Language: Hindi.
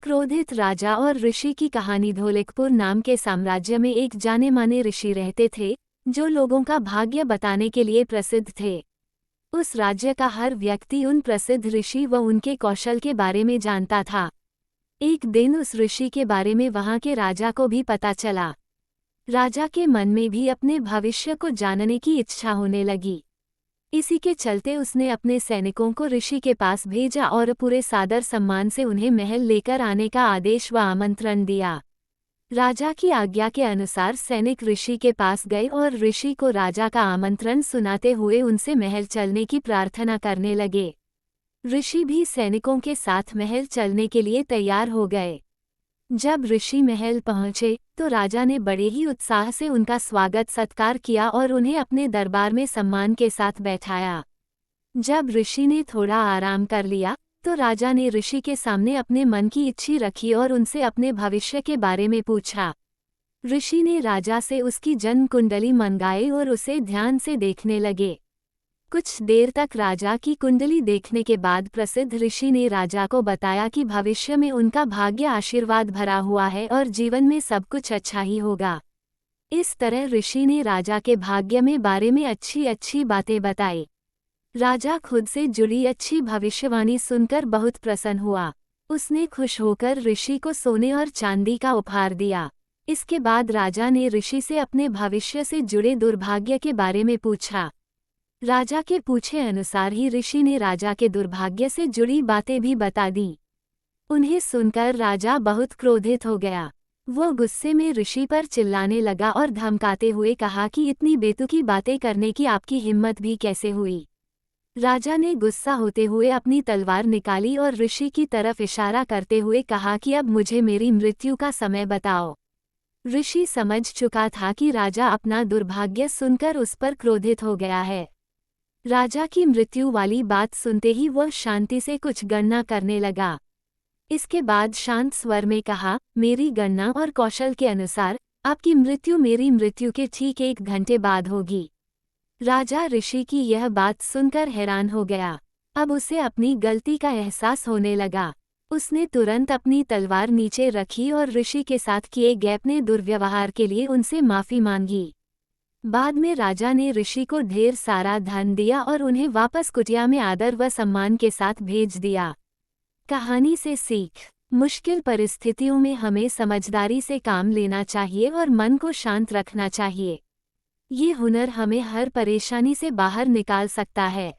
क्रोधित राजा और ऋषि की कहानी। ढोलकपुर नाम के साम्राज्य में एक जाने माने ऋषि रहते थे, जो लोगों का भाग्य बताने के लिए प्रसिद्ध थे। उस राज्य का हर व्यक्ति उन प्रसिद्ध ऋषि व उनके कौशल के बारे में जानता था। एक दिन उस ऋषि के बारे में वहां के राजा को भी पता चला। राजा के मन में भी अपने भविष्य को जानने की इच्छा होने लगी। इसी के चलते उसने अपने सैनिकों को ऋषि के पास भेजा और पूरे सादर सम्मान से उन्हें महल लेकर आने का आदेश व आमंत्रण दिया। राजा की आज्ञा के अनुसार सैनिक ऋषि के पास गए और ऋषि को राजा का आमंत्रण सुनाते हुए उनसे महल चलने की प्रार्थना करने लगे। ऋषि भी सैनिकों के साथ महल चलने के लिए तैयार हो गए। जब ऋषि महल पहुंचे तो राजा ने बड़े ही उत्साह से उनका स्वागत सत्कार किया और उन्हें अपने दरबार में सम्मान के साथ बैठाया। जब ऋषि ने थोड़ा आराम कर लिया तो राजा ने ऋषि के सामने अपने मन की इच्छा रखी और उनसे अपने भविष्य के बारे में पूछा। ऋषि ने राजा से उसकी जन्म कुंडली मंगाई और उसे ध्यान से देखने लगे। कुछ देर तक राजा की कुंडली देखने के बाद प्रसिद्ध ऋषि ने राजा को बताया कि भविष्य में उनका भाग्य आशीर्वाद भरा हुआ है और जीवन में सब कुछ अच्छा ही होगा। इस तरह ऋषि ने राजा के भाग्य में बारे में अच्छी अच्छी बातें बताई। राजा खुद से जुड़ी अच्छी भविष्यवाणी सुनकर बहुत प्रसन्न हुआ। उसने खुश होकर ऋषि को सोने और चांदी का उपहार दिया। इसके बाद राजा ने ऋषि से अपने भविष्य से जुड़े दुर्भाग्य के बारे में पूछा। राजा के पूछे अनुसार ही ऋषि ने राजा के दुर्भाग्य से जुड़ी बातें भी बता दी। उन्हें सुनकर राजा बहुत क्रोधित हो गया। वो गुस्से में ऋषि पर चिल्लाने लगा और धमकाते हुए कहा कि इतनी बेतुकी बातें करने की आपकी हिम्मत भी कैसे हुई। राजा ने गुस्सा होते हुए अपनी तलवार निकाली और ऋषि की तरफ इशारा करते हुए कहा कि अब मुझे मेरी मृत्यु का समय बताओ। ऋषि समझ चुका था कि राजा अपना दुर्भाग्य सुनकर उस पर क्रोधित हो गया है। राजा की मृत्यु वाली बात सुनते ही वह शांति से कुछ गणना करने लगा। इसके बाद शांत स्वर में कहा, मेरी गणना और कौशल के अनुसार आपकी मृत्यु मेरी मृत्यु के ठीक 1 घंटे बाद होगी। राजा ऋषि की यह बात सुनकर हैरान हो गया। अब उसे अपनी गलती का एहसास होने लगा। उसने तुरंत अपनी तलवार नीचे रखी और ऋषि के साथ किए गए अपने दुर्व्यवहार के लिए उनसे माफ़ी मांगी। बाद में राजा ने ऋषि को ढेर सारा धन दिया और उन्हें वापस कुटिया में आदर व सम्मान के साथ भेज दिया। कहानी से सीख। मुश्किल परिस्थितियों में हमें समझदारी से काम लेना चाहिए और मन को शांत रखना चाहिए। ये हुनर हमें हर परेशानी से बाहर निकाल सकता है।